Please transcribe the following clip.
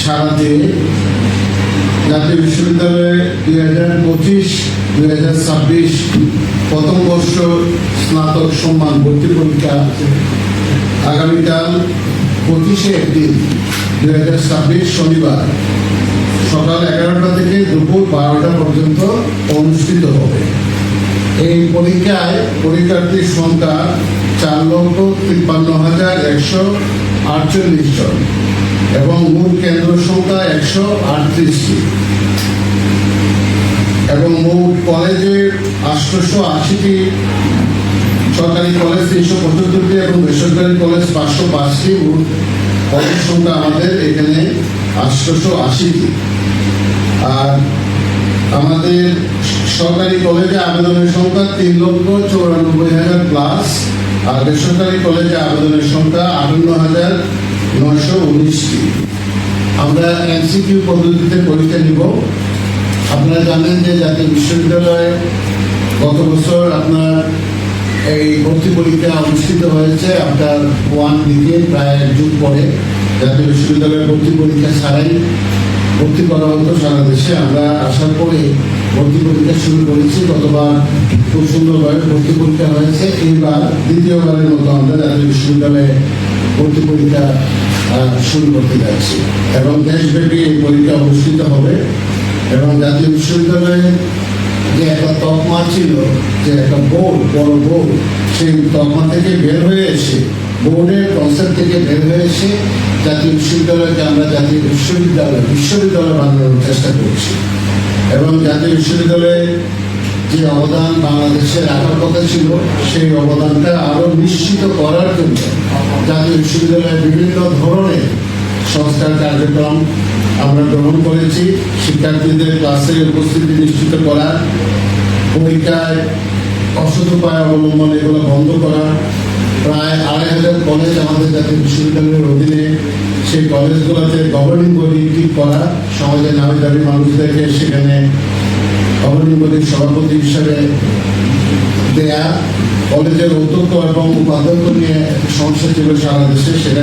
সারা দিয়ে জাতীয় বিশ্ববিদ্যালয়ে 2025-2026 প্রথম বর্ষ স্নাতক সম্মান ভর্তি পরীক্ষা আগামীকাল 25শে এপ্রিল 2026 শনিবার সকাল 11টা থেকে দুপুর 12টা পর্যন্ত অনুষ্ঠিত হবে। এই পরীক্ষায় পরীক্ষার্থীর সংখ্যা 4,53,148 জন এবং মূল কেন্দ্র সংখ্যা 138টি এবং মোট কলেজে 880টি, সরকারি কলেজ 375টি এবং বেসরকারি কলেজ 505টি। মোট কলেজ সংখ্যা আমাদের এখানে 880টি। আর আমাদের সরকারি কলেজে আবেদনের সংখ্যা 3,94,000 প্লাস, আর বেসরকারি কলেজে আবেদনের সংখ্যা 58,919টি। আমরা এমসিকিউ পদ্ধতিতে পরীক্ষা নিব। আপনারা জানেন যে জাতীয় বিশ্ববিদ্যালয়ে গত বছর আপনার এই ভর্তি পরীক্ষা অনুষ্ঠিত হয়েছে আপনার 1 উইকে, প্রায় 1 যুগ পরে। জাতীয় বিশ্ববিদ্যালয়ের ভর্তি পরীক্ষা ছাড়াই ভর্তি করা হতো সারা দেশে। আমরা আসার পরে ভর্তি পরীক্ষা শুরু করেছি। গতবার খুব সুন্দরভাবে ভর্তি পরীক্ষা হয়েছে। এইবার দ্বিতীয়বারের মতো আমরা জাতীয় বিশ্ববিদ্যালয়ে ভর্তি পরীক্ষা শুরু করতে যাচ্ছি এবং দেশব্যাপী এই পরীক্ষা অনুষ্ঠিত হবে। এবং জাতীয় বিশ্ববিদ্যালয়ে যে একটা তকমা ছিল, যে একটা বোর্ড, বড় বোর্ড, সেই তকমা থেকে বের হয়ে এসে, বোর্ডের কনসেপ্ট থেকে বের হয়ে এসে জাতীয় বিশ্ববিদ্যালয়কে আমরা জাতীয় বিশ্ববিদ্যালয় বানানোর চেষ্টা করছি। এবং জাতীয় বিশ্ববিদ্যালয়ে যে অবদান বাংলাদেশে রাখার কথা ছিল, সেই অবদানটা আরো নিশ্চিত করার জন্য জাতীয় বিশ্ববিদ্যালয়ে বিভিন্ন ধরনের সংস্কার কার্যক্রম আমরা গ্রহণ করেছি। শিক্ষার্থীদের ক্লাসে উপস্থিতি নিশ্চিত করা, পরীক্ষায় অসৎ উপায় অবলম্বন এগুলো বন্ধ করা। প্রায় 2,500 কলেজ আমাদের জাতীয় বিশ্ববিদ্যালয়ের অধীনে, সেই কলেজগুলোতে গভর্নিং বডি ঠিক করা, সমাজের নামী দাবি মানুষদেরকে সেখানে গভর্নিং বডির সভাপতি হিসাবে দেয়া, কলেজের অধ্যক্ষ এবং উপাধ্যক্ষ নিয়ে একটা সমস্যা ছিল সারা দেশে, সেটা